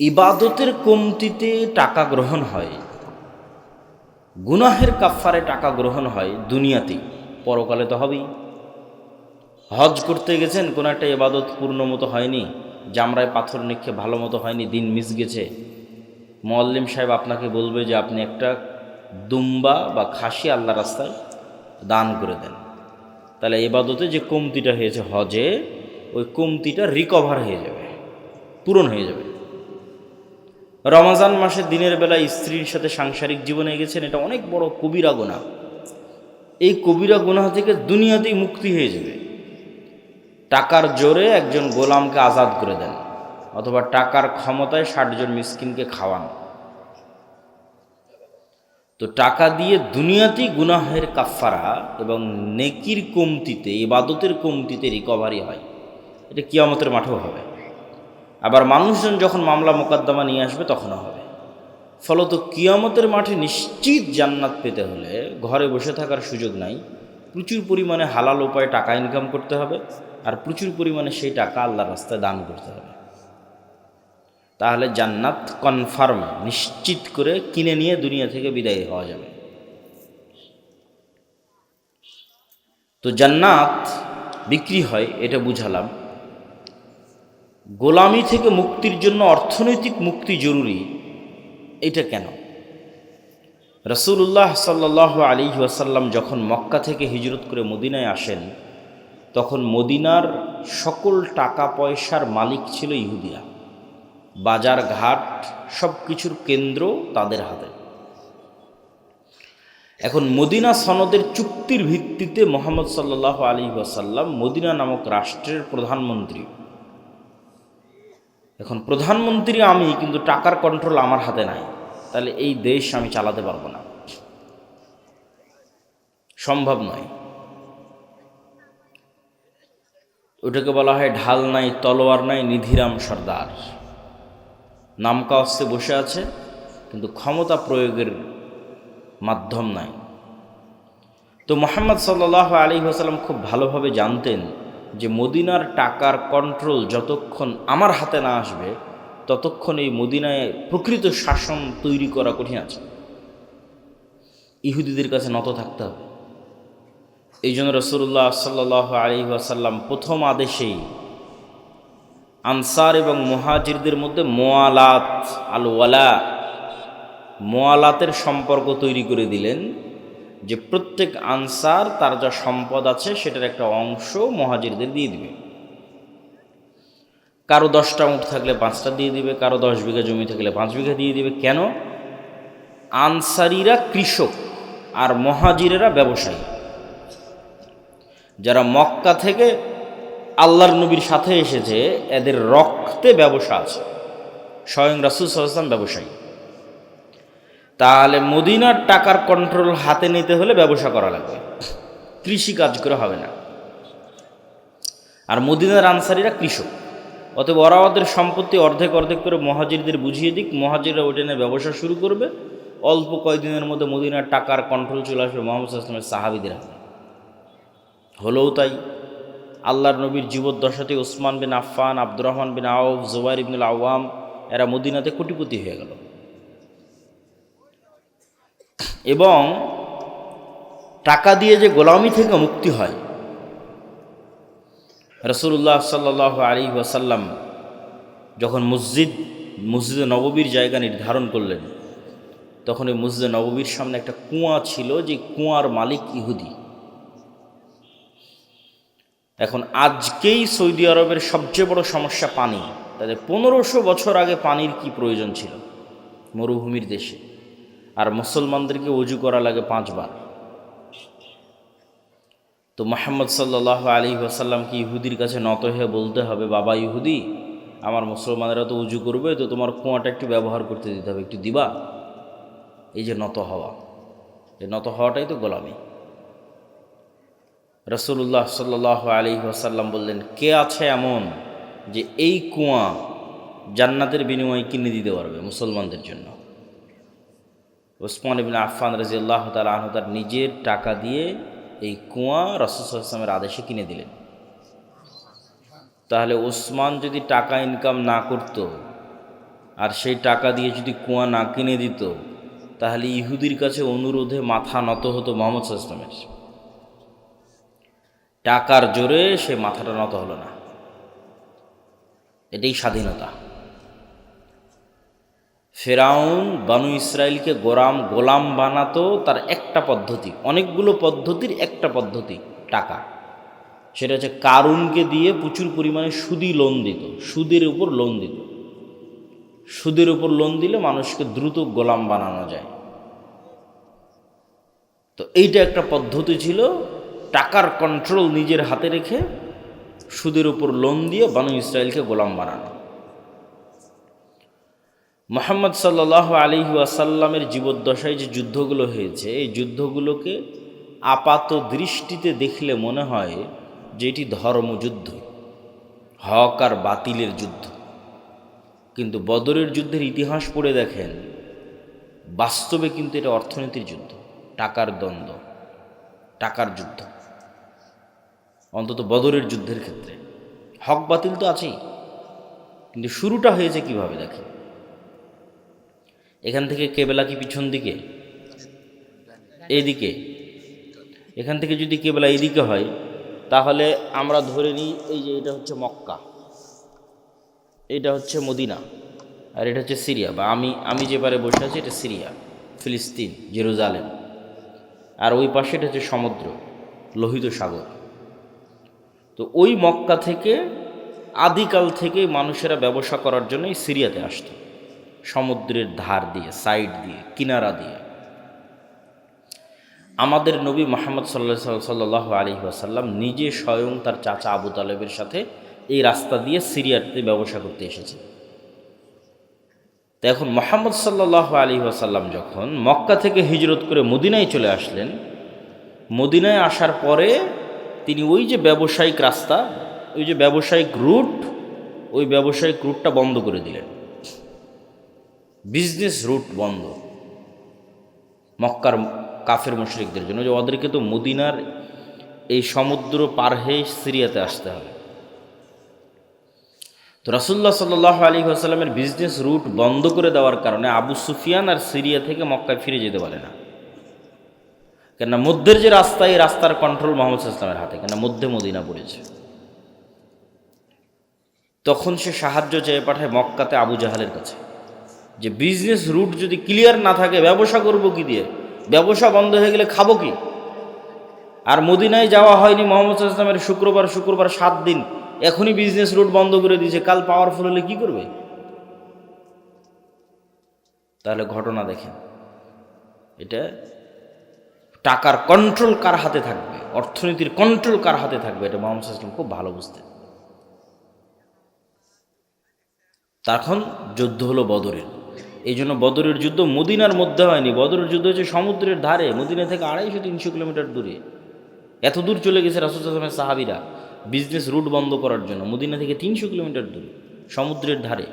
ইবাদতের কমতিতে টাকা গ্রহণ হয়, গুনাহের কাফফারে টাকা গ্রহণ হয় দুনিয়াতেই, পরকালে তো হবেই। হজ করতে গেছেন, কোনো একটা ইবাদত পূর্ণ মতো হয়নি, জামরায় পাথর নিক্ষেপ ভালো মতো হয়নি, দিন মিস গেছে, মুয়াল্লিম সাহেব আপনাকে বলবে যে আপনি একটা দুম্বা বা খাসি আল্লাহ রাস্তায় দান করে দেন। তাহলে ইবাদতে যে কমতিটা হয়েছে হজে, ওই কমতিটা রিকভার হয়ে যাবে, পূরণ হয়ে যাবে। রমজান মাসে দিনের বেলা স্ত্রীর সাথে সাংসারিক জীবনে গেছেন, এটা অনেক বড় কবিরা গুনাহ। এই কবিরা গুনাহ থেকে দুনিয়াতেই মুক্তি হয়ে যাবে। টাকার জোরে একজন গোলামকে আজাদ করে দেন, অথবা টাকার ক্ষমতায় 60 জন মিসকিনকে খাওয়ান। তো টাকা দিয়ে দুনিয়াতেই গুনাহের কাফফারা এবং নেকির কমতিতে, ইবাদতের কমতিতে রিকভারি হয়। এটা কিয়ামতের মাঠেও হবে। আবার মানুষজন যখন মামলা মোকদ্দমা নিয়ে আসবে তখনও হবে। ফলত কিয়ামতের মাঠে নিশ্চিত জান্নাত পেতে হলে ঘরে বসে থাকার সুযোগ নাই, প্রচুর পরিমাণে হালাল উপায়ে টাকা ইনকাম করতে হবে, আর প্রচুর পরিমাণে সেই টাকা আল্লাহর রাস্তায় দান করতে হবে। তাহলে জান্নাত কনফার্ম, নিশ্চিত করে কিনে নিয়ে দুনিয়া থেকে বিদায় হওয়া যাবে। তো জান্নাত বিক্রি হয়, এটা বুঝালাম। গোলামি থেকে মুক্তির জন্য অর্থনৈতিক মুক্তি জরুরি, এটা কেন? রাসূলুল্লাহ সাল্লাল্লাহু আলাইহি ওয়াসাল্লাম যখন মক্কা থেকে হিজরত করে মদিনায় আসেন, তখন মদিনার সকল টাকা পয়সার মালিক ছিল ইহুদিরা। বাজার ঘাট সব কিছুর কেন্দ্র তাদের হাতে। এখন মদিনা সনদের চুক্তির ভিত্তিতে মুহাম্মদ সাল্লাল্লাহু আলাইহি ওয়াসাল্লাম মদিনা নামক রাষ্ট্রের প্রধানমন্ত্রী। এখন প্রধানমন্ত্রী আমি, কিন্তু টাকার কন্ট্রোল আমার হাতে নাই, তাহলে এই দেশ আমি চালাতে পারবো না, সম্ভব নয়। ওটাকে বলা হয় ঢাল নাই, তলোয়ার নাই, নিধিরাম সর্দার। নামকাওয়াস্তে বসে আছে, কিন্তু ক্ষমতা প্রয়োগের মাধ্যম নাই। তো মুহাম্মদ সাল্লাল্লাহু আলাইহি ওয়াসাল্লাম খুব ভালোভাবে জানতেন যে মদিনার টাকার কন্ট্রোল যতক্ষণ আমার হাতে না আসবে, ততক্ষণ এই মদিনায় প্রকৃত শাসন তৈরি করা কঠিন আছে। ইহুদিদের কাছে নত থাকতে হবে। এই জন্য রাসূলুল্লাহ সাল্লাল্লাহু আলাইহি ওয়াসাল্লাম প্রথম আদেশেই আনসার এবং মুহাজিরদের মধ্যে মোয়ালাত, আল ওয়ালা, মোয়ালাতের সম্পর্ক তৈরি করে দিলেন, যে প্রত্যেক আনসার তার যা সম্পদ আছে সেটার একটা অংশ মুহাজিরদের দিয়ে দিবে। কারো 10টা উট থাকলে 5টা দিয়ে দিবে, কারো 10 বিঘা জমি থাকলে 5 বিঘা দিয়ে দিবে। কেন? আনসারীরা কৃষক আর মুহাজিরেরা ব্যবসায়ী, যারা মক্কা থেকে আল্লাহর নবীর সাথে এসেছে, এদের রক্তে ব্যবসা আছে। স্বয়ং রাসূল সাল্লাল্লাহু আলাইহি ওয়াসাল্লাম ব্যবসায়ী। তাহলে মদিনার টাকার কন্ট্রোল হাতে নিতে হলে ব্যবসা করা লাগবে, কৃষি কাজ করে হবে না। আর মদিনার আনসারীরা কৃষক, অতএব ওরা ওদের সম্পত্তি অর্ধেক অর্ধেক করে মুহাজিরদের বুঝিয়ে দিক, মুহাজিররা ওইটা নিয়ে ব্যবসা শুরু করবে। অল্প কয়েকদিনের মধ্যে মদিনার টাকার কন্ট্রোল চলে আসবে মুহাম্মদ সাল্লাল্লাহু আলাইহি ওয়াসাল্লামের সাহাবীদের হাতে। হলেও তাই। আল্লাহর নবীর জীবদ্দশাতে ওসমান বিন আফফান, আব্দুর রহমান বিন আউফ, জুবাইর ইবনুল আওয়াম, এরা মদিনাতে কোটিপতি হয়ে গেল। এবং টাকা দিয়ে যে গোলামি থেকে মুক্তি হয়, রাসূলুল্লাহ সাল্লাল্লাহু আলাইহি ওয়াসাল্লাম যখন মসজিদে নববীর জায়গা নির্ধারণ করলেন, তখন এই মসজিদে নববীর সামনে একটা কুয়া ছিল, যে কুয়ার মালিক ইহুদি। এখন আজকেই সৌদি আরবের সবচেয়ে বড় সমস্যা পানি। তাদের 1500 বছর আগে পানির কি প্রয়োজন ছিল মরুভূমির দেশে, আর মুসলমানদেরকে ওযু করা লাগে 5 বার। তো মুহাম্মদ সাল্লাল্লাহু আলাইহি ওয়াসাল্লাম কি ইহুদির কাছে নত হয়ে বলতে হবে, বাবা ইহুদি, আমার মুসলমানেরা তো ওযু করবে, তো তোমার কুয়াটা একটু ব্যবহার করতে দিতে হবে, একটু দিবা? এই যে নত হওয়া, এই নত হওয়াটাই তো গোলামি। রাসূলুল্লাহ সাল্লাল্লাহু আলাইহি ওয়াসাল্লাম বললেন, কে আছে এমন যে এই কুয়া জান্নাতের বিনিময়ে কিনে দিতে পারবে মুসলমানদের জন্য? ওসমান ইবনে আফফান রাদিয়াল্লাহু তাআলা আনহু তার নিজের টাকা দিয়ে এই কুয়া রাসূল সাল্লাল্লাহু আলাইহি ওয়াসাল্লামের আদেশে কিনে দিলেন। তাহলে ওসমান যদি টাকা ইনকাম না করত, আর সেই টাকা দিয়ে যদি কুয়া না কিনে দিত, তাহলে ইহুদির কাছে অনুরোধে মাথা নত হতো মুহাম্মদ সাল্লাল্লাহু আলাইহি ওয়াসাল্লামের। টাকার জোরে সে মাথাটা নত হলো না। এটাই স্বাধীনতা। ফেরাউন বানু ইসরায়েলকে গোলাম বানাতো, তার একটা পদ্ধতি, অনেকগুলো পদ্ধতির একটা পদ্ধতি টাকা। সেটা হচ্ছে কারুনকে দিয়ে প্রচুর পরিমাণে সুদি লোন দিত, সুদের উপর লোন দিত। সুদের উপর লোন দিলে মানুষকে দ্রুত গোলাম বানানো যায়। তো এইটা একটা পদ্ধতি ছিল, টাকার কন্ট্রোল নিজের হাতে রেখে সুদের উপর লোন দিয়ে বানু ইসরায়েলকে গোলাম বানানো। মুহাম্মদ সাল্লাল্লাহু আলাইহি ওয়াসাল্লামের জীবদ্দশায় যে যুদ্ধগুলো হয়েছে, এই যুদ্ধগুলোকে আপাত দৃষ্টিতে দেখলে মনে হয় যে এটি ধর্মযুদ্ধ, হক আর বাতিলের যুদ্ধ। কিন্তু বদরের যুদ্ধের ইতিহাস পড়ে দেখেন, বাস্তবে কিন্তু এটা অর্থনীতির যুদ্ধ, টাকার দ্বন্দ্ব, টাকার যুদ্ধ। অন্তত বদরের যুদ্ধের ক্ষেত্রে হক বাতিল তো আছেই, কিন্তু শুরুটা হয়েছে কিভাবে দেখেন। এখান থেকে কেবলা কি পিছন দিকে? এইদিকে। এখান থেকে যদি কেবলা এইদিকে হয়, তাহলে আমরা ধরে নিই এই যে এটা হচ্ছে মক্কা, এটা হচ্ছে মদিনা, আর এটা হচ্ছে সিরিয়া, বা আমি যে পারে বসে আছি এটা সিরিয়া, ফিলিস্তিন, জেরুজালেম। আর ওই পাশে এটা হচ্ছে সমুদ্র, লোহিত সাগর। তো ওই মক্কা থেকে আদিকাল থেকে মানুষেরা ব্যবসা করার জন্য এই সিরিয়াতে আসতো, সমুদ্রের ধার দিয়ে, সাইড দিয়ে, কিনারা দিয়ে। আমাদের নবী মুহাম্মদ সাল্লাল্লাহু আলাইহি ওয়াসাল্লাম নিজে স্বয়ং তার চাচা আবু তালেবের সাথে এই রাস্তা দিয়ে সিরিয়াতে ব্যবসা করতে এসেছে। তো এখন মুহাম্মদ সাল্লাল্লাহু আলাইহি ওয়াসাল্লাম যখন মক্কা থেকে হিজরত করে মদিনায় চলে আসলেন, মদিনায় আসার পরে তিনি ওই যে ব্যবসায়িক রাস্তা, ওই যে ব্যবসায়িক রুট, ওই ব্যবসায়িক রুটটা বন্ধ করে দিলেন। বিজনেস রুট বন্ধ মক্কার কাফের মুশরিকদের জন্য, যে ওদেরকে তো মদিনার এই সমুদ্র পার হয়ে সিরিয়াতে আসতে হবে। তো রাসূলুল্লাহ সাল্লাল্লাহু আলাইহি ওয়াসাল্লামের বিজনেস রুট বন্ধ করে দেওয়ার কারণে আবু সুফিয়ান আর সিরিয়া থেকে মক্কায় ফিরে যেতে পারে না। কেননা মধ্যের যে রাস্তা, এই রাস্তার কন্ট্রোল মুহাম্মদ সাল্লাল্লাহু আলাইহি ওয়াসাল্লামের হাতে, কেননা মধ্যে মদিনা পড়েছে। তখন সে সাহায্য চেয়ে পাঠায় মক্কাতে আবু জাহালের কাছে, যে বিজনেস রুট যদি ক্লিয়ার না থাকে ব্যবসা করব কি দিয়ে, ব্যবসা বন্ধ হয়ে গেলে খাবো কি। আর মদিনায় যাওয়া হয়নি মুহাম্মদ সাল্লাল্লাহু আলাইহি ওয়াসাল্লামের শুক্রবার 7 দিন, এখনই বিজনেস রুট বন্ধ করে দিয়েছে, কাল পাওয়ারফুল হলে কি করবে? তাহলে ঘটনা দেখেন, এটা টাকার কন্ট্রোল কার হাতে থাকবে, অর্থনীতির কন্ট্রোল কার হাতে থাকবে, এটা মুহাম্মদ সাল্লাল্লাহু আলাইহি ওয়াসাল্লাম খুব ভালো বুঝতেন। তখন যুদ্ধ হলো বদরের। এই জন্য বদরের যুদ্ধ মদিনার মধ্যে হয়নি, বদরের যুদ্ধ হচ্ছে সমুদ্রের ধারে, মদিনা থেকে 250-300 কিলোমিটার দূরে। এত দূর চলে গেছে রাসূল সাল্লাল্লাহু আলাইহি ওয়াসাল্লামের সাহাবীরা বিজনেস রুট বন্ধ করার জন্য, মদিনা থেকে 300 কিলোমিটার দূরে, সমুদ্রের ধারে।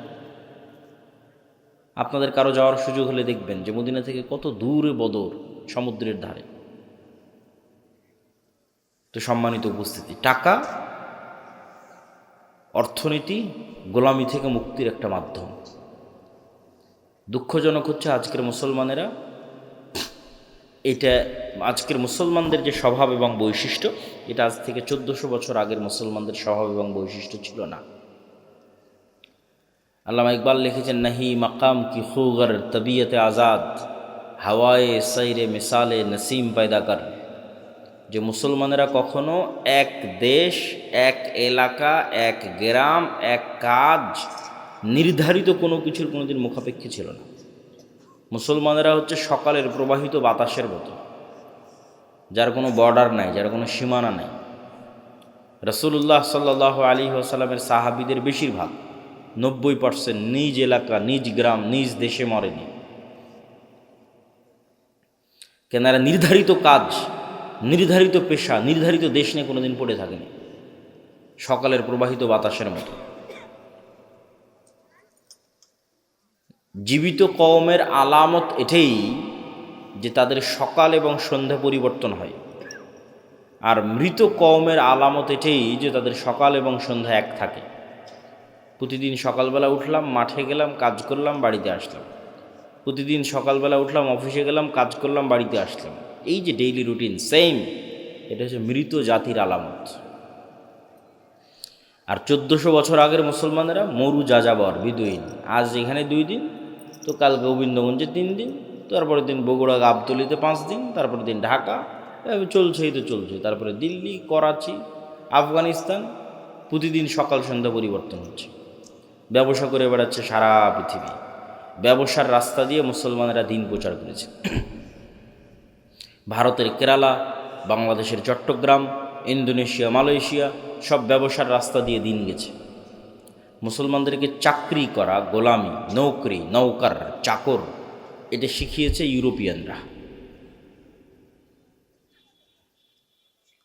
আপনাদের কারো যাওয়ার সুযোগ হলে দেখবেন যে মদিনা থেকে কত দূরে বদর, সমুদ্রের ধারে। তো সম্মানিত উপস্থিতি, টাকা অর্থনীতি গোলামি থেকে মুক্তির একটা মাধ্যম। দুঃখজনক হচ্ছে আজকের মুসলমানেরা, এটা আজকের মুসলমানদের যে স্বভাব এবং বৈশিষ্ট্য, এটা আজ থেকে 1400 বছর আগের মুসলমানদের স্বভাব এবং বৈশিষ্ট্য ছিল না। আল্লামা ইকবাল লিখেছেন, নাহি মাকাম কি খুগর তবিয়তে আজাদ, হাওয়ায়ে সাইরে মিসালে নসিম পয়দা কর। যে মুসলমানেরা কখনো এক দেশ, এক এলাকা, এক গ্রাম, এক কাজ, নির্ধারিত কোনো কিছুর কোনোদিন মুখাপেক্ষী ছিল না। মুসলমানেরা হচ্ছে সকালের প্রবাহিত বাতাসের মতো, যার কোনো বর্ডার নাই, যার কোনো সীমানা নাই। রাসূলুল্লাহ সাল্লাল্লাহু আলাইহি ওয়াসাল্লামের সাহাবীদের বেশিরভাগ 90% নিজ এলাকা, নিজ গ্রাম, নিজ দেশে মরেনি। কেন? এরা নির্ধারিত কাজ, নির্ধারিত পেশা, নির্ধারিত দেশ নিয়ে কোনোদিন পড়ে থাকেনি, সকালের প্রবাহিত বাতাসের মতো। জীবিত কওমের আলামত এটাই যে তাদের সকাল এবং সন্ধ্যা পরিবর্তন হয়, আর মৃত কওমের আলামত এটাই যে তাদের সকাল এবং সন্ধ্যা এক থাকে। প্রতিদিন সকালবেলা উঠলাম, মাঠে গেলাম, কাজ করলাম, বাড়িতে আসলাম। প্রতিদিন সকালবেলা উঠলাম, অফিসে গেলাম, কাজ করলাম, বাড়িতে আসলাম। এই যে ডেইলি রুটিন সেম, এটা হচ্ছে মৃত জাতির আলামত। আর 1400 বছর আগের মুসলমানেরা মরু যাযাবর, বিদুইন। আজ এখানে 2 দিন, তো কাল গোবিন্দগঞ্জে 3 দিন, তারপরের দিন বগুড়া গাবতলীতে 5 দিন, তারপরের দিন ঢাকা, চলছেই তো চলছে। তারপরে দিল্লি, করাচি, আফগানিস্তান, প্রতিদিন সকাল সন্ধ্যা পরিবর্তন হচ্ছে। ব্যবসা করে বেড়াচ্ছে সারা পৃথিবী। ব্যবসার রাস্তা দিয়ে মুসলমানেরা দিন প্রচার করেছে। ভারতের কেরালা, বাংলাদেশের চট্টগ্রাম, ইন্দোনেশিয়া, মালয়েশিয়া সব ব্যবসার রাস্তা দিয়ে দিন গেছে। মুসলমানদেরকে চাকরি করা, গোলামি, নৌকরি, নৌকার, চাকর, এটা শিখিয়েছে ইউরোপিয়ানরা।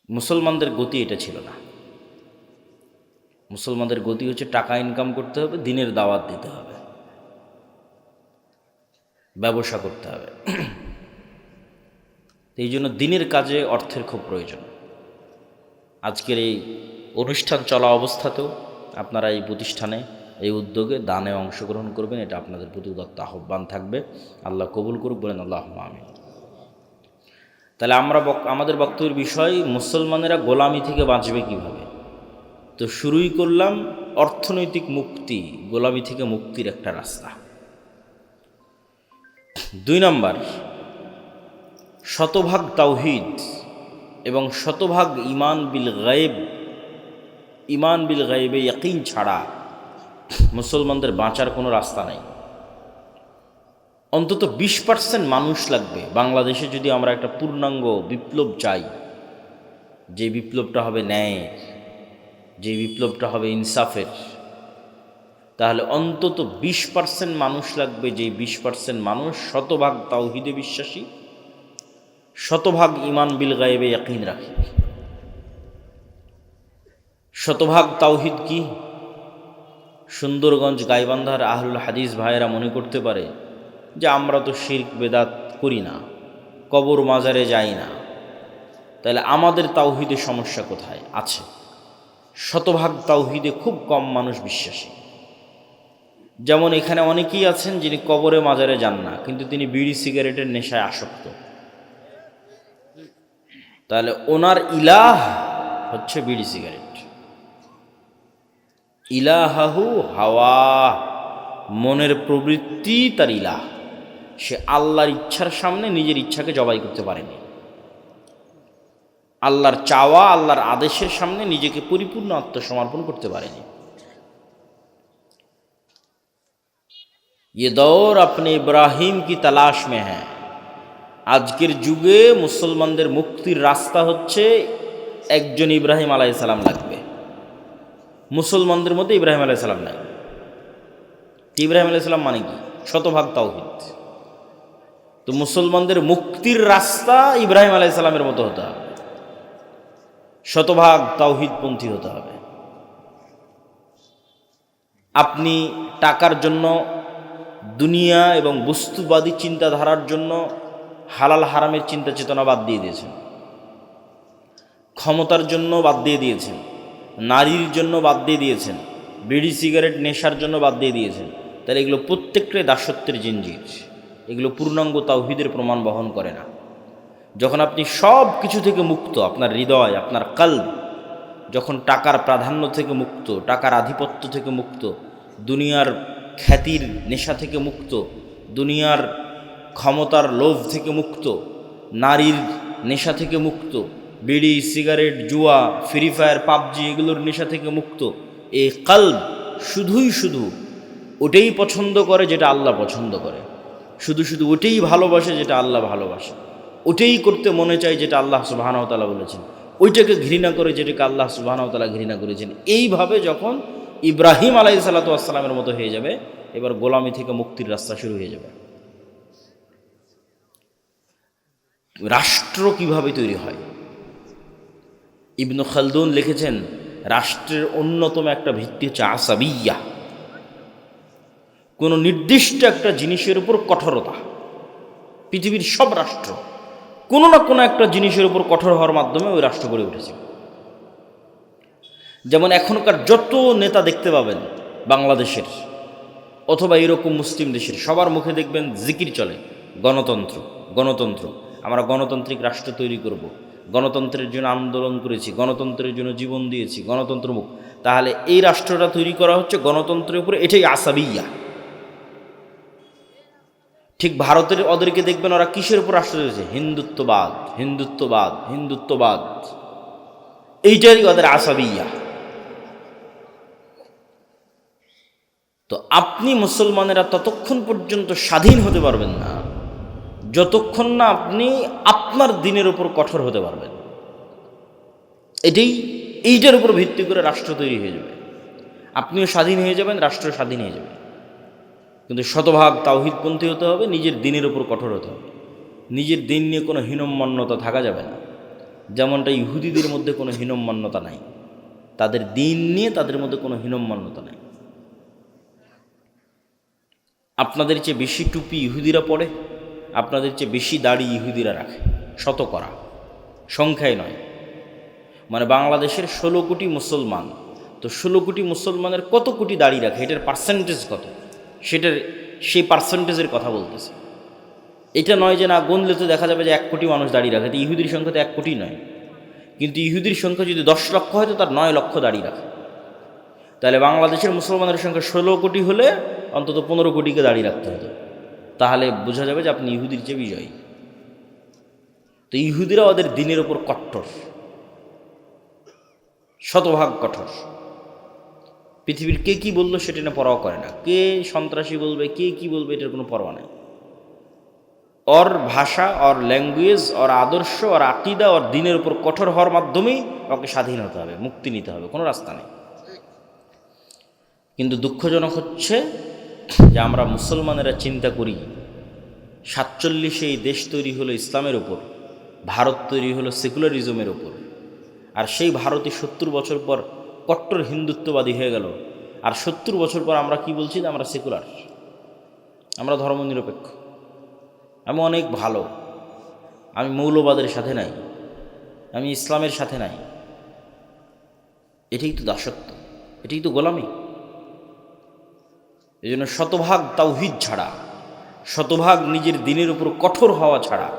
মুসলমানদের গতি এটা ছিল না। মুসলমানদের গতি হচ্ছে টাকা ইনকাম করতে হবে, দিনের দাওয়াত দিতে হবে, ব্যবসা করতে হবে। এই জন্য দিনের কাজে অর্থের খুব প্রয়োজন। আজকের এই অনুষ্ঠান চলা অবস্থাতেও আপনারা এই প্রতিষ্ঠানে, এই উদ্যোগে দানে অংশগ্রহণ করবেন, এটা আপনাদের প্রতি উদাত্ত আহ্বান থাকবে। আল্লাহ কবুল করুক, বলেন আল্লাহুম্মা আমিন। তাহলে আমাদের বক্তব্যের বিষয়, মুসলমানেরা গোলামি থেকে বাঁচবে কিভাবে। তো শুরুই করলাম অর্থনৈতিক মুক্তি, গোলামি থেকে মুক্তির একটা রাস্তা। 2 নম্বর, শতভাগ তাওহীদ এবং শতভাগ ঈমান বিল গায়ব। ঈমান বিল গায়বে ইয়াকিন ছাড়া মুসলমানদের বাঁচার কোনো রাস্তা নেই। অন্তত 20% মানুষ লাগবে বাংলাদেশে যদি আমরা একটা পূর্ণাঙ্গ বিপ্লব চাই, যে বিপ্লবটা হবে ন্যায়ের, যে বিপ্লবটা হবে ইনসাফের, তাহলে অন্তত 20% মানুষ লাগবে, যে 20% মানুষ শতভাগ তাওহীদে বিশ্বাসী, শতভাগ ঈমান বিল গায়বে ইয়াকিন রাখে। শতভাগ তাওহীদ কি? সুন্দরগঞ্জ, গাইবান্ধার আহলুল হাদিস ভাইয়েরা মনে করতে পারে যে আমরা তো শিরক বেদাত করি না, কবর মাজারে যাই না, তাহলে আমাদের তাওহীদে সমস্যা কোথায়? আছে। শতভাগ তাওহীদে খুব কম মানুষ বিশ্বাসী। যেমন এখানে অনেকেই আছেন যিনি কবরে মাজারে যান না, কিন্তু তিনি বিড়ি সিগারেটের নেশায় আসক্ত। তাহলে ওনার ইলাহ হচ্ছে বিড়ি সিগারেট। ইলাহাহু হাওয়া, মনের প্রবৃত্তি তার ইলাহ। সে আল্লাহর ইচ্ছার সামনে নিজের ইচ্ছাকে জবাই করতে পারেনি। আল্লাহর চাওয়া, আল্লাহর আদেশের সামনে নিজেকে পরিপূর্ণ আত্মসমর্পণ করতে পারেনি। ये दौर अपने इब्राहिम की तलाश में है। আজকের যুগে মুসলমানদের মুক্তির রাস্তা হচ্ছে একজন ইব্রাহিম আলাইহিস সালাম লাগবে। মুসলমানদের মধ্যে ইব্রাহিম আলাইহিস সালাম নাই। ইব্রাহিম আলাইহিস সালাম মানে কি? শতভাগ তাওহীদ। তো মুসলমানদের মুক্তির রাস্তা ইব্রাহিম আলাইহিস সালামের মতো হতে হবে, শতভাগ তাওহীদপন্থী হতে হবে। আপনি টাকার জন্য, দুনিয়া এবং বস্তুবাদী চিন্তাধারার জন্য হালাল হারামের চিন্তা চেতনা বাদ দিয়ে দিয়েছেন, ক্ষমতার জন্য বাদ দিয়ে দিয়েছেন, নারীর জন্য বাদ দিয়ে দিয়েছেন, বিড়ি সিগারেট নেশার জন্য বাদ দিয়ে দিয়েছেন। তাহলে এগুলো প্রত্যেকটাই দাসত্বের জিনজির। এগুলো পূর্ণাঙ্গ তাওহীদের প্রমাণ বহন করে না। যখন আপনি সব কিছু থেকে মুক্ত, আপনার হৃদয়, আপনার কলব যখন টাকার প্রাধান্য থেকে মুক্ত, টাকার আধিপত্য থেকে মুক্ত, দুনিয়ার খ্যাতির নেশা থেকে মুক্ত, দুনিয়ার ক্ষমতার লোভ থেকে মুক্ত, নারীর নেশা থেকে মুক্ত, বিড়ি সিগারেট, জুয়া, ফ্রি ফায়ার, পাবজি এগুলোর নেশা থেকে মুক্ত, এই কলব শুধু ওটাই পছন্দ করে যেটা আল্লাহ পছন্দ করে, শুধু ওটাই ভালোবাসে যেটা আল্লাহ ভালোবাসে, ওটাই করতে মনে চায় যেটা আল্লাহ সুবহানাহু ওয়া তাআলা বলেছেন, ওইটাকে ঘৃণা করে যেটাকে আল্লাহ সুবহানাহু ওয়া তাআলা ঘৃণা করেছেন। এইভাবে যখন ইব্রাহিম আলাইহিস সালাতু ওয়াস সালামের মতো হয়ে যাবে, এবার গোলামি থেকে মুক্তির রাস্তা শুরু হয়ে যাবে। রাষ্ট্র কিভাবে তৈরি হয়? ইবনু খালদুন লিখেছেন, রাষ্ট্রের অন্যতম একটা ভিত্তি হচ্ছে আসাবিয়া, কোনো নির্দিষ্ট একটা জিনিসের উপর কঠোরতা। পৃথিবীর সব রাষ্ট্র কোনো না কোনো একটা জিনিসের উপর কঠোর হওয়ার মাধ্যমে ওই রাষ্ট্র গড়ে উঠেছে। যেমন এখনকার যত নেতা দেখতে পাবেন, বাংলাদেশের অথবা এরকম মুসলিম দেশের সবার মুখে দেখবেন জিকির চলে, গণতন্ত্র গণতন্ত্র, আমরা গণতান্ত্রিক রাষ্ট্র তৈরি করব, গণতন্ত্রের জন্য আন্দোলন করেছি, গণতন্ত্রের জন্য জীবন দিয়েছি, গণতন্ত্রমুখ। তাহলে এই রাষ্ট্রটা তৈরি করা হচ্ছে গণতন্ত্রের উপরে, এটাই আসাবিয়া। ঠিক ভারতের ওদেরকে দেখবেন ওরা কিসের উপর রাষ্ট্র তৈরি, হিন্দুত্ববাদ হিন্দুত্ববাদ হিন্দুত্ববাদ, এইটাই ওদের আসাবিয়া। তো আপনি মুসলমানেরা ততক্ষণ পর্যন্ত স্বাধীন হতে পারবেন না যতক্ষণ না আপনি আপনার দিনের উপর কঠোর হতে পারবেন। এইটার উপর ভিত্তি করে রাষ্ট্র তৈরি হয়ে যাবে, আপনিও স্বাধীন হয়ে যাবেন, রাষ্ট্র স্বাধীন হয়ে যাবে। কিন্তু শতভাগ তাওহীদপন্থী হতে হবে, নিজের দিনের উপর কঠোর হতে হবে, নিজের দিন নিয়ে কোনো হীনম্মান্যতা থাকা যাবে না। যেমনটা ইহুদিদের মধ্যে কোনো হীনম্মান্যতা নাই, তাদের দিন নিয়ে তাদের মধ্যে কোনো হীনম্মান্যতা নাই। আপনাদের চেয়ে বেশি টুপি ইহুদিরা পরে, আপনাদের চেয়ে বেশি দাড়ি ইহুদিরা রাখে, শতকরা সংখ্যায় নয়। মানে বাংলাদেশের 16 কোটি মুসলমান, তো 16 কোটি মুসলমানের কত কোটি দাড়ি রাখে, এটার পার্সেন্টেজ কত, সেই পার্সেন্টেজের কথা বলতেছে। এটা নয় যে না গুনলে তো দেখা যাবে যে 1 কোটি মানুষ দাড়ি রাখে, তো ইহুদির সংখ্যা তো 1 কোটি নয়। কিন্তু ইহুদির সংখ্যা যদি 10 লক্ষ হয় তো তার 9 লক্ষ দাড়ি রাখে। তাহলে বাংলাদেশের মুসলমানের সংখ্যা 16 কোটি হলে অন্তত 15 কোটিকে দাড়ি রাখতে হতো, তাহলে বোঝা যাবে যে আপনি ইহুদির চেয়ে বিজয়ী। তো ইহুদিরা ওদের দিনের ওপর কঠোর, শতভাগ কঠোর। পৃথিবীর কে কী বললো সেটা না পরোয়া করে না, কে সন্ত্রাসী বলবে, কে কী বলবে, এটার কোনো পরোয়া নেই। ওর ভাষা, ওর ল্যাঙ্গুয়েজ, ওর আদর্শ, ওর আকিদা, ওর দিনের উপর কঠোর হওয়ার মাধ্যমেই ওকে স্বাধীন হতে হবে, মুক্তি নিতে হবে, কোনো রাস্তা নেই। কিন্তু দুঃখজনক হচ্ছে যে আমরা মুসলমানেরা চিন্তা করি 47 এই দেশ তৈরি হলো ইসলামের উপর, ভারত তৈরি হলো সেকুলারিজমের উপর, আর সেই ভারতই 70 বছর পর কট্টর হিন্দুত্ববাদী হয়ে গেল। আর 70 বছর পর আমরা কি বলছি, যে আমরা সেকুলার, আমরা ধর্মনিরপেক্ষ, আমি অনেক ভালো, আমি মৌলবাদের সাথে নাই, আমি ইসলামের সাথে নাই। এটাই তো দাসত্ব, এটাই তো গোলামি। এই জন্য শতভাগ তাওহীদ ছাড়া, শতভাগ নিজের দিনের উপর কঠোর হওয়া ছাড়া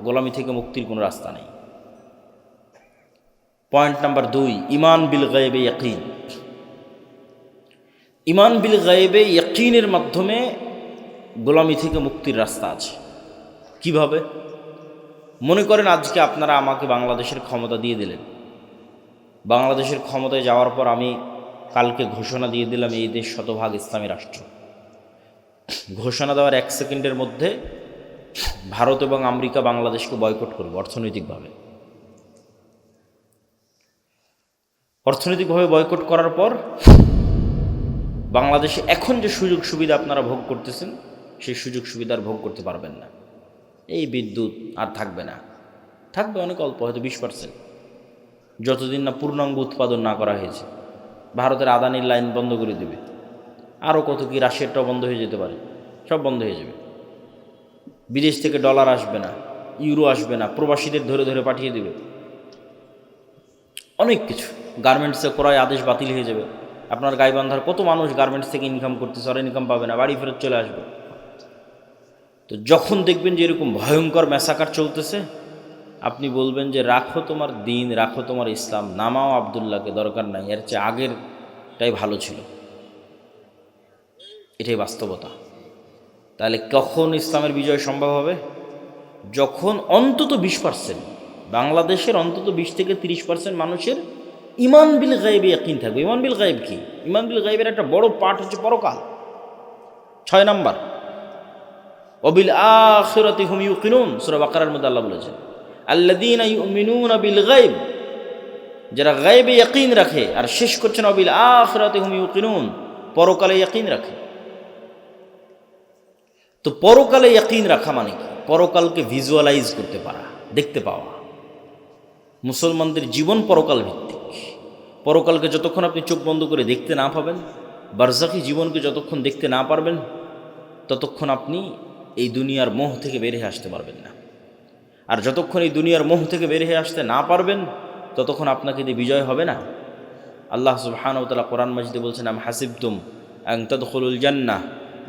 গোলামি থেকে মুক্তির কোনো রাস্তা নেই। পয়েন্ট নাম্বার 2, ঈমান বিল গায়বে ইয়াকিন। ঈমান বিল গায়বে ইয়াকিনের মাধ্যমে গোলামি থেকে মুক্তির রাস্তা আছে। কিভাবে? মনে করেন আজকে আপনারা আমাকে বাংলাদেশের ক্ষমতা দিয়ে দিলেন, বাংলাদেশের ক্ষমতায় যাওয়ার পর আমি কালকে ঘোষণা দিয়ে দিলাম এই দেশ শতভাগ ইসলামী রাষ্ট্র। ঘোষণা দেওয়ার 1 সেকেন্ডের মধ্যে ভারত এবং আমেরিকা বাংলাদেশকে বয়কট করবে অর্থনৈতিকভাবে। অর্থনৈতিকভাবে বয়কট করার পর বাংলাদেশে এখন যে সুযোগ সুবিধা আপনারা ভোগ করতেছেন, সেই সুযোগ সুবিধার ভোগ করতে পারবেন না। এই বিদ্যুৎ আর থাকবে না, থাকবে অনেক অল্প, হয়তো 20%, যতদিন না পূর্ণাঙ্গ উৎপাদন না করা হয়েছে। ভারতের আদানির লাইন বন্ধ করে দেবে, আরও কত কি, রাশিয়ারটাও বন্ধ হয়ে যেতে পারে, সব বন্ধ হয়ে যাবে। বিদেশ থেকে ডলার আসবে না, ইউরো আসবে না, প্রবাসীদের ধরে ধরে পাঠিয়ে দেবে, অনেক কিছু। গার্মেন্টসে ক্রয় আদেশ বাতিল হয়ে যাবে। আপনার গাইবান্ধার কত মানুষ গার্মেন্টস থেকে ইনকাম করতেছে, আর ইনকাম পাবে না, বাড়ি ফেরত চলে আসবে। তো যখন দেখবেন যে এরকম ভয়ঙ্কর ম্যাসাকার চলতেছে, আপনি বলবেন যে রাখো তোমার দিন, রাখো তোমার ইসলাম, নামাও আবদুল্লাহকে, দরকার নাই, এর চেয়ে আগেরটাই ভালো ছিল। এটাই বাস্তবতা। তাহলে কখন ইসলামের বিজয় সম্ভব হবে? যখন অন্তত 20%, বাংলাদেশের অন্তত 20 থেকে 30% মানুষের ঈমান বিল গায়বে ইয়াকিন থাকবে। ঈমান বিল গায়ব কি? ঈমান বিল গায়বের একটা বড় পার্ট হচ্ছে পরকাল। 6 নাম্বার, ওয়াবিল আখিরাতি হুম ইউকিনুন, সূরা বাকারার মধ্যে আল্লাহ বলেছেন আল্লাযীনা ইউমিনুনা বিল গায়ব, যারা গায়বে ইয়াকিন রাখে। আর শেষ করছেন ওয়াবিল আখিরাতি হুম ইউকিনুন, পরকালে ইয়াকিন রাখে। তো পরকালে ইয়াকিন রাখা মানে কি? পরকালকে ভিজুয়ালাইজ করতে পারা, দেখতে পাওয়া। মুসলমানদের জীবন পরকাল ভিত্তিক। পরকালকে যতক্ষণ আপনি চোখ বন্ধ করে দেখতে না পাবেন, বারজাখী জীবনকে যতক্ষণ দেখতে না পারবেন, ততক্ষণ আপনি এই দুনিয়ার মোহ থেকে বের হয়ে আসতে পারবেন না। আর যতক্ষণ এই দুনিয়ার মোহ থেকে বের হয়ে আসতে না পারবেন, ততক্ষণ আপনাকে দিয়ে বিজয় হবে না। আল্লাহ সুবহানাহু ওয়া তাআলা কোরআন মাজিদে বলছেন, আম হাসিবতুম আন তাদখুলুল জান্নাহ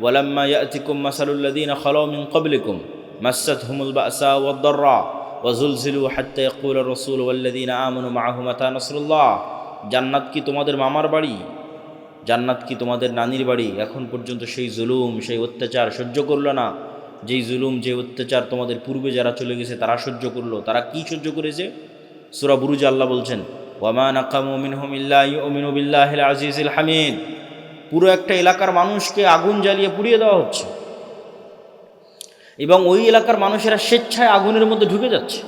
ওয়ালাম্মা ইয়াতিকুম মাসালুল লাযীনা খালাউ মিন ক্বাবলিকুম মাসসাতহুমুল বা'সা ওয়াদ-দাররা ওয়াজুলজিলু হাত্তা ইয়াকুলার রাসূলু ওয়াল্লাযীনা আমানু মা'আহু মাতা নাসরুল্লাহ। জান্নাত কি তোমাদের মামার বাড়ি? জান্নাত কি তোমাদের নানির বাড়ি? এখন পর্যন্ত সেই জুলুম, সেই অত্যাচার সহ্য করলো না। যেই জুলুম, যে অত্যাচার তোমাদের পূর্বে যারা চলে গেছে তারা সহ্য করলো। তারা কি সহ্য করেছে? সূরা বুরুজে আল্লাহ বলছেন, ওয়ামা নাকামু মিনহুম ইল্লা ইউমিনু বিল্লাহিল আজিজিল হামিদ। পুরো একটা এলাকার মানুষকে আগুন জ্বালিয়ে পুড়িয়ে দেওয়া হচ্ছে এবং ওই এলাকার মানুষেরা স্বেচ্ছায় আগুনের মধ্যে ঢুকে যাচ্ছে।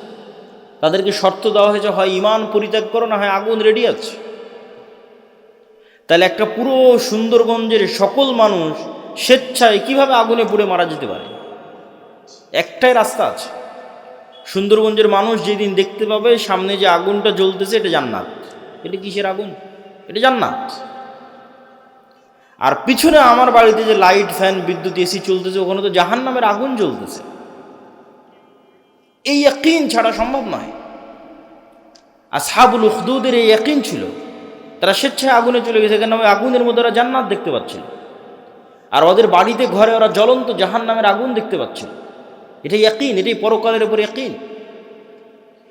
তাদেরকে শর্ত দেওয়া হয়েছে, হয় ঈমান পরিত্যাগ করো, না হয় আগুন রেডি আছে। তাহলে একটা পুরো সুন্দরগঞ্জের সকল মানুষ স্বেচ্ছায় কিভাবে আগুনে পুড়ে মারা যেতে পারে? একটাই রাস্তা আছে। সুন্দরগঞ্জের মানুষ যেদিন দেখতে পাবে সামনে যে আগুনটা জ্বলতেছে, এটা জান্নাত। এটা কিসের আগুন? এটা জান্নাত। আর পিছনে আমার বাড়িতে যে লাইট, ফ্যান, বিদ্যুৎ, এসি চলতেছে, ওখানে তো জাহান্নামের আগুন জ্বলতেছে। এই ইয়াকিন ছাড়া সম্ভব নয়। আসহাবুল উখদুদের এই ইয়াকিন ছিল। তারা স্বেচ্ছায় আগুনে চলে গেছে, কেন? ওই আগুনের মধ্যে ওরা জান্নাত দেখতে পাচ্ছিল। আর ওদের বাড়িতে, ঘরে ওরা জ্বলন্ত জাহান্নামের আগুন দেখতে পাচ্ছিল। এটাই ইয়াকিন, এটাই পরকালের উপর ইয়াকিন।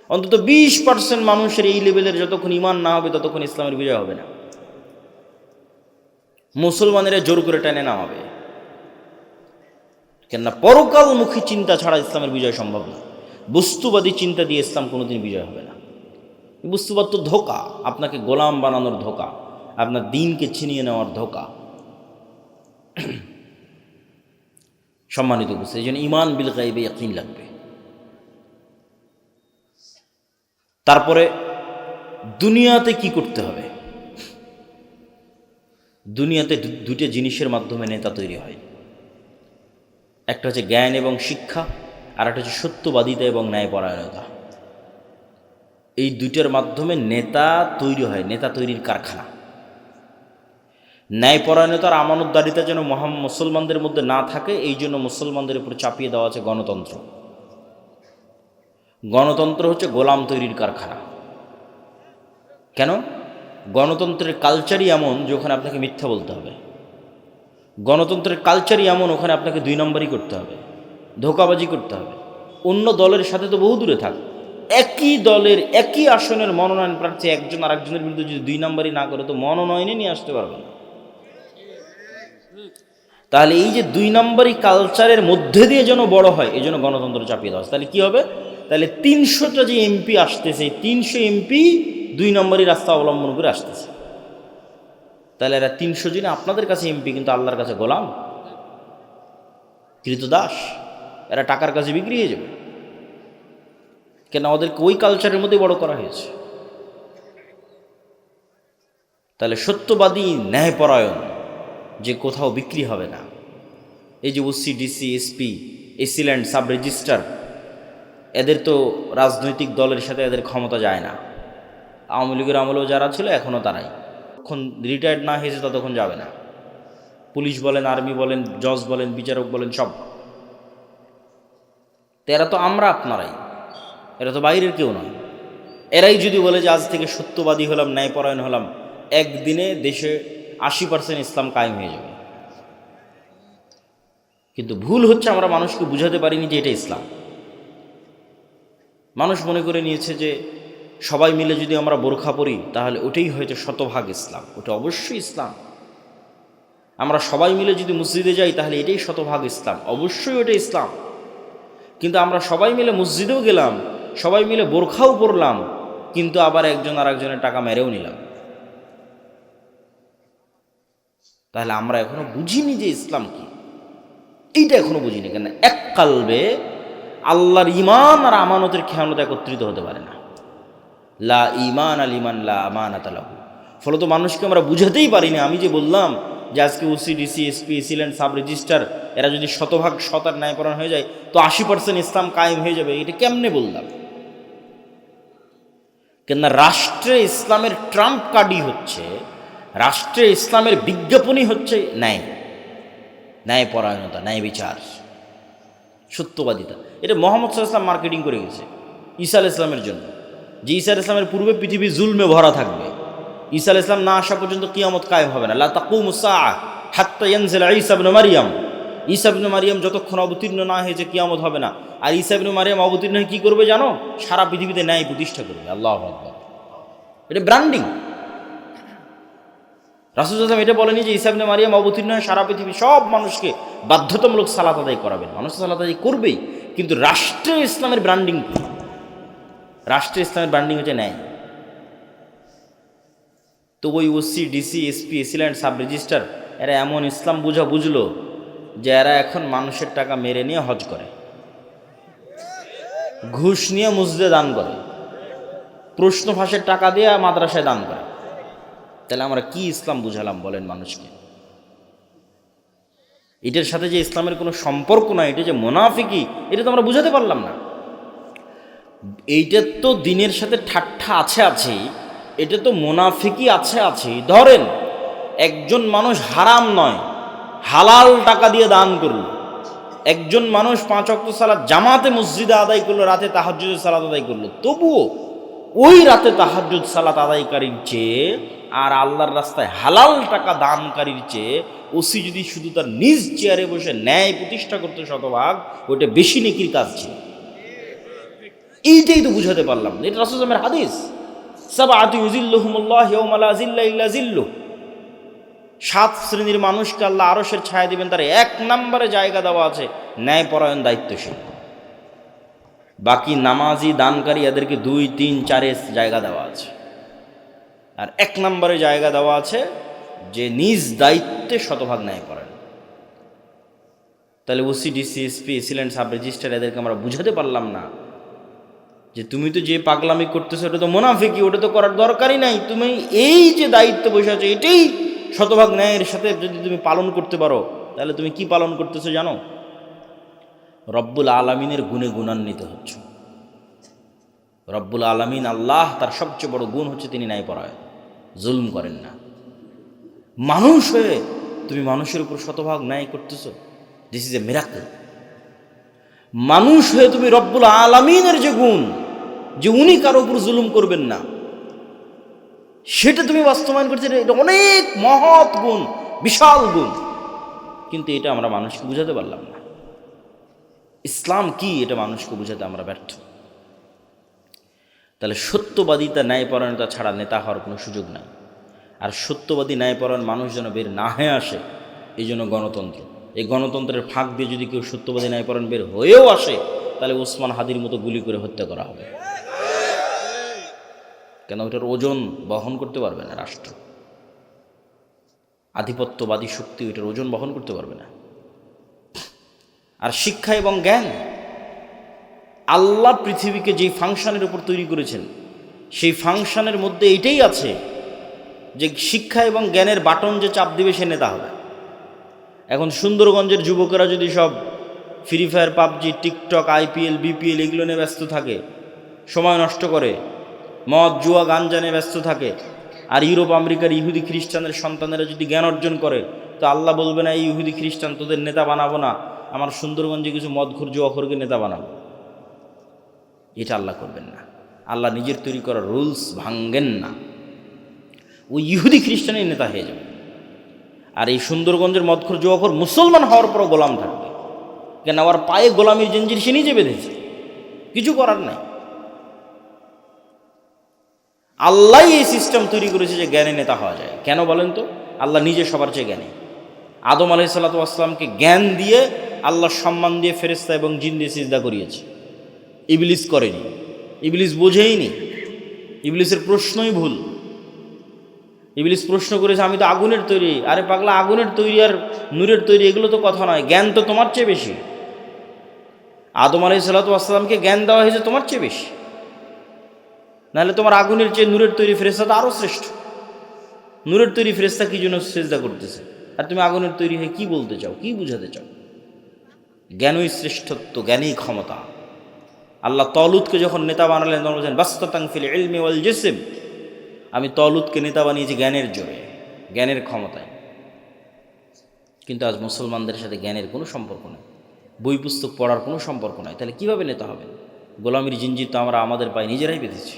অন্তত 20% মানুষের এই লেভেলের যতক্ষণ ঈমান না হবে ততক্ষণ ইসলামের বিজয় হবে না। মুসলমানেরা জোর করে টেনে নামাবে, কেননা পরকালমুখী চিন্তা ছাড়া ইসলামের বিজয় সম্ভব না। বস্তুবাদী চিন্তা দিয়ে ইসলাম কোনোদিন বিজয় হবে না। বস্তুবাদ তো ধোঁকা, আপনাকে গোলাম বানানোর ধোঁকা, আপনার দিনকে ছিনিয়ে নেওয়ার ধোঁকা। সম্মানিত বুঝতে, এই জন্য ঈমান বিল গায়বে ইয়াকিন লাগবে। তারপরে দুনিয়াতে কি করতে হবে? দুনিয়াতে দুটো জিনিসের মাধ্যমে নেতা তৈরি হয়। একটা হচ্ছে জ্ঞান এবং শিক্ষা, আর একটা হচ্ছে সত্যবাদিতা এবং ন্যায়পরায়ণতা। এই দুইটার মাধ্যমে নেতা তৈরি হয়, নেতা তৈরির কারখানা। ন্যায়পরায়ণতার আমানতদারিতা যেন মুসলমানদের মধ্যে না থাকে, এই জন্য মুসলমানদের উপর চাপিয়ে দেওয়া আছে গণতন্ত্র। গণতন্ত্র হচ্ছে গোলাম তৈরির কারখানা। কেন? গণতন্ত্রের কালচারই এমন যে ওখানে আপনাকে মিথ্যা বলতে হবে। গণতন্ত্রের কালচারই এমন, ওখানে আপনাকে 2 নম্বরই করতে হবে, ধোঁকাবাজি করতে হবে। অন্য দলের সাথে তো বহু দূরে থাক, একই দলের একই আসনের মনোনয়ন প্রার্থী একজন আরেকজনের বিরুদ্ধে যদি 2 নম্বরই না করে, তো মনোনয়নে নিয়ে আসতে পারবে না। তাহলে এই যে 2 নম্বরই কালচারের মধ্যে দিয়ে যেন বড় হয়, এই জন্য গণতন্ত্র চাপিয়ে দেওয়া। তাহলে কি হবে? তাহলে 300টা যে এমপি আসতেছে, 300 এমপি 2 নম্বরই রাস্তা অবলম্বন করে আসতেছে। তাহলে এরা 300 জন আপনাদের কাছে এমপি, কিন্তু আল্লাহর কাছে গোলাম, কৃতদাস। এরা টাকার কাছে বিক্রি হয়ে যাবে। কেন? ওদেরকে ওই কালচারের মধ্যে বড় করা হয়েছে। তাহলে সত্যবাদী, ন্যায়পরায়ণ, যে কোথাও বিক্রি হবে না। এই যে OC, DC, SP, AC land, sub registrar, এদের তো রাজনৈতিক দলের সাথে এদের ক্ষমতা যায় না। আওয়ামী লীগের আমলেও যারা ছিল এখনও তারাই, যখন রিটায়ার্ড না হয়েছে ততক্ষণ যাবে না। পুলিশ বলেন, আর্মি বলেন, জজ বলেন, বিচারক বলেন, সব। তো এরা তো আমরা আপনারাই, এরা তো বাইরের কেউ নয়। এরাই যদি বলে যে আজ থেকে সত্যবাদী হলাম, ন্যায়পরায়ণ হলাম, একদিনে দেশে 80% ইসলাম কায়েম হয়ে যাবে। কিন্তু ভুল হচ্ছে, আমরা মানুষকে বুঝাতে পারিনি যে এটা ইসলাম। মানুষ মনে করে নিয়েছে যে সবাই মিলে যদি আমরা বোরখা পরি তাহলে ওটাই হয়তো শতভাগ ইসলাম। ওটা অবশ্যই ইসলাম। আমরা সবাই মিলে যদি মসজিদে যাই তাহলে এটাই শতভাগ ইসলাম, অবশ্যই ওটা ইসলাম। কিন্তু আমরা সবাই মিলে মসজিদেও গেলাম, সবাই মিলে বোরখাও পরলাম, কিন্তু আবার একজন আর একজনের টাকা মেরেও নিলাম। তাহলে আমরা এখনো বুঝিনি যে ইসলাম কি, এইটা এখনো বুঝিনি। কেন? এক কালবে আল্লাহর ঈমান আর আমানতের খেয়ানত একত্রিত হতে পারে না। লা ঈমান আল ঈমান লা আমানাত লাহু। ফলত মানুষকে আমরা বুঝাতেই পারিনি। আমি যে বললাম যে আজকে OC, DC, SP, AC land, sub registrar, এরা যদি শতভাগ শত আর ন্যায়পরায়ণ হয়ে যায় তো 80% ইসলাম কায়েম হয়ে যাবে, এটা কেমনে বললাম? কেননা রাষ্ট্রে ইসলামের ট্রাম্প কার্ডই হচ্ছে, রাষ্ট্রে ইসলামের বিজ্ঞাপনই হচ্ছে ন্যায়, ন্যায়পরায়ণতা, ন্যায় বিচার, সত্যবাদিতা। এটা মুহাম্মদ সাল্লাল্লাহু আলাইহি ওয়াসাল্লাম মার্কেটিং করে গেছে ঈসা আলাইহিস সালামের জন্য, যে ঈসা আলাইহিস সালামের পূর্বে পৃথিবী জুলমে ভরা থাকবে। ঈসা আলাইহিস সালাম না আসা পর্যন্ত কিয়ামত কায়েম হবে না। লা তাকুমুস সাআহ হাত্তা ইয়ানজিলা ঈসা ইবনে মারইয়াম, ঈসা ইবনে মারইয়াম যতক্ষণ অবতীর্ণ না হয়েছে কিয়ামত হবে না। আর ঈসা ইবনে মারইয়াম অবতীর্ণ হয়ে কী করবে জানো? সারা পৃথিবীতে ন্যায় প্রতিষ্ঠা করবে। আল্লাহু আকবার। এটা ব্র্যান্ডিং। রাসূল সাল্লাল্লাহু আলাইহি ওয়াসাল্লাম এটা বলেনি যে ঈসা ইবনে মারইয়াম অবতীর্ণ হয়ে সারা পৃথিবীর সব মানুষকে বাধ্যতামূলক সালাত আদায় করাবেন। মানুষ সালাত আদায় করবেই, কিন্তু রাষ্ট্রে ইসলামের ব্র্যান্ডিং কি? রাষ্ট্রে ইসলামের ব্র্যান্ডিং হচ্ছে ন্যায়। তো ওই OC, DC, SP, AC land, sub registrar এরা এমন ইসলাম বুঝলো যে এরা এখন মানুষের টাকা মেরে নিয়ে হজ করে, ঘুষ নিয়ে মসজিদে দান করে, প্রশ্ন ফাঁসের টাকা দিয়ে মাদ্রাসায় দান করে। তাহলে আমরা কি ইসলাম বুঝালাম বলেন মানুষকে? এটার সাথে যে ইসলামের কোনো সম্পর্ক নাই, এটা যে মুনাফিকি, এটা তো আমরা বুঝাতে পারলাম না। এইটার তো দিনের সাথে ঠাট্টা আছে, এটা তো মুনাফিকি আছে। ধরেন একজন মানুষ হারাম নয় হালাল টাকা দিয়ে দান করল, একজন মানুষ 5 ওয়াক্ত সালাত জামাতে মসজিদে আদায় করলো, রাতে তাহাজ্জুদের সালাত আদায় করলো, তবুও ওই রাতে তাহাজ্জুদ সালাত আদায়কারীর চেয়ে আর আল্লাহর রাস্তায় হালাল টাকা দানকারীর চেয়ে ওসি যদি শুধু তার নিজ চেয়ারে বসে ন্যায় প্রতিষ্ঠা করতে শতভাগ, ওইটা বেশি নেকির কাজ ছিল। এইটাই তো বুঝাতে পারলাম। এটা রাসূল সাল্লাল্লাহু আলাইহি হাদিস, সাবআতু ইউযিল্লুহুমুল্লাহু ইয়াওমা লা যিল্লা ইল্লা যিল্লুহু। 7 শ্রেণীর মানুষকে আল্লাহ আরশের ছায়া দিবেন, তার 1 নম্বরে জায়গা দেওয়া আছে ন্যায়পরায়ণ দায়িত্বশীল। বাকি নামাজি দানকারী এদেরকে 2, 3, 4 জায়গা দেওয়া আছে। আর 1 নম্বরে জায়গা দেওয়া আছে যে নিজ দায়িত্বে শতভাগ ন্যায়পরায়ণ। তাহলে OC, DC, SP, AC land, sub registrar এদেরকে আমরা বুঝাতে পারলাম না যে তুমি তো যে পাগলামি করতেছো ওটা তো মুনাফিকি, ওটা তো করার দরকারই নাই। তুমি এই যে দায়িত্ব বসে আছো এটাই শতভাগ ন্যায়ের সাথে যদি তুমি পালন করতে পারো, তাহলে তুমি কি পালন করতেছো জানো? রব্বুল আলামিনের গুণে গুণান্বিত হচ্ছ। রব্বুল আলামিন আল্লাহ, তার সবচেয়ে বড় গুণ হচ্ছে তিনি ন্যায়পরায়ণ, জুলম করেন না। মানুষ হয়ে তুমি মানুষের উপর শতভাগ ন্যায় করতেছো, দিস ইজ এ মিরাকল। মানুষ হয়ে তুমি রব্বুল আলামিনের যে গুণ, যে উনি কারো উপর জুলুম করবেন না, সেটা তুমি বাস্তবায়ন করছো। এটা অনেক মহৎ গুণ, বিশাল গুণ, কিন্তু এটা আমরা মানুষকে বুঝাতে পারলাম না। ইসলাম কি এটা মানুষকে বুঝাতে আমরা ব্যর্থ। তাহলে সত্যবাদিতা, ন্যায়পরায়ণতা ছাড়া নেতা হওয়ার কোনো সুযোগ নাই। আর সত্যবাদী ন্যায়পরায়ণ মানুষ যেন বের না হয়ে আসে, এই জন্য গণতন্ত্র। এই গণতন্ত্রের ফাঁক দিয়ে যদি কেউ সত্যবাদী ন্যায়পরায়ণ বের হয়েও আসে, তাহলে ওসমান হাদির মতো গুলি করে হত্যা করা হবে। কেন? ওটার ওজন বহন করতে পারবে না রাষ্ট্র। আধিপত্যবাদী শক্তি ওইটার ওজন বহন করতে পারবে না। আর শিক্ষা এবং জ্ঞান, আল্লাহ পৃথিবীকে যেই ফাংশনের উপর তৈরি করেছেন, সেই ফাংশনের মধ্যে এইটাই আছে যে শিক্ষা এবং জ্ঞানের বাটন যে চাপ দিবে সে নেতা হবে। এখন সুন্দরগঞ্জের যুবকেরা যদি সব free fire, PUBG, TikTok, IPL, BPL এগুলো নিয়ে ব্যস্ত থাকে, সময় নষ্ট করে, মদ, জুয়া, গাঞ্জা নিয়ে ব্যস্ত থাকে, আর ইউরোপ আমেরিকার ইহুদি খ্রিস্টানের সন্তানেরা যদি জ্ঞান অর্জন করে, তো আল্লাহ বলবে না এই ইহুদি খ্রিস্টান তোদের নেতা বানাবো না, আমার সুন্দরগঞ্জে কিছু মদখোর, জুয়াখোরকে নেতা বানাবো। এটা আল্লাহ করবেন না। আল্লাহ নিজের তৈরি করা রুলস ভাঙ্গেন না। ওই ইহুদি খ্রিস্টানের নেতা হয়ে যাবে। আর এই সুন্দরগঞ্জের মদখোর, জুয়াখোর মুসলমান হওয়ার পরও গোলাম থাকবে। কেন? আমার পায়ে গোলামির জঞ্জির সে নিজে বেঁধেছে, কিছু করার নাই। আল্লাহ এই সিস্টেম তৈরি করেছে যে জ্ঞানে নেতা হওয়া যায়। কেন বলেন তো? আল্লাহ নিজে সবার চেয়ে জ্ঞানী। আদম আলাইহিসসালাতু ওয়াসসালামকে জ্ঞান দিয়ে আল্লাহ সম্মান দিয়ে ফেরেশতা এবং জিন দিয়ে সিজদা করিয়েছে। ইবলিস করেনি, ইবলিস বোঝেইনি, ইবলিসের প্রশ্নই ভুল। ইবলিস প্রশ্ন করেছে আমি তো আগুনের তৈরি। আরে পাগলা, আগুনের তৈরি আর নূরের তৈরি এগুলো তো কথা নয়, জ্ঞান তো তোমার চেয়ে বেশি। আদম আলাইহিসসালাতু ওয়াসসালামকে জ্ঞান দেওয়া হয়েছে তোমার চেয়ে বেশি, নাহলে তোমার আগুনের চেয়ে নূরের তৈরি ফেরেশতা তো আরও শ্রেষ্ঠ। নূরের তৈরি ফেরেশতা কি জন্য সিজদা করতেছে, আর তুমি আগুনের তৈরি হয়ে কি বলতে চাও, কি বুঝাতে চাও? জ্ঞানই শ্রেষ্ঠত্ব, জ্ঞানই ক্ষমতা। আল্লাহ তলুতকে যখন নেতা বানালেন তখন বলছেন বাসতাতান ফিল ইলমি ওয়াল জিসম, আমি তলুতকে নেতা বানিয়েছি জ্ঞানের জোরে, জ্ঞানের ক্ষমতায়। কিন্তু আজ মুসলমানদের সাথে জ্ঞানের কোনো সম্পর্ক নেই, বই পুস্তক পড়ার কোনো সম্পর্ক নাই। তাহলে কীভাবে নেতা হবেন? গোলামির জিঞ্জির তো আমরা আমাদের পায়ে নিজেরাই বেঁধেছি।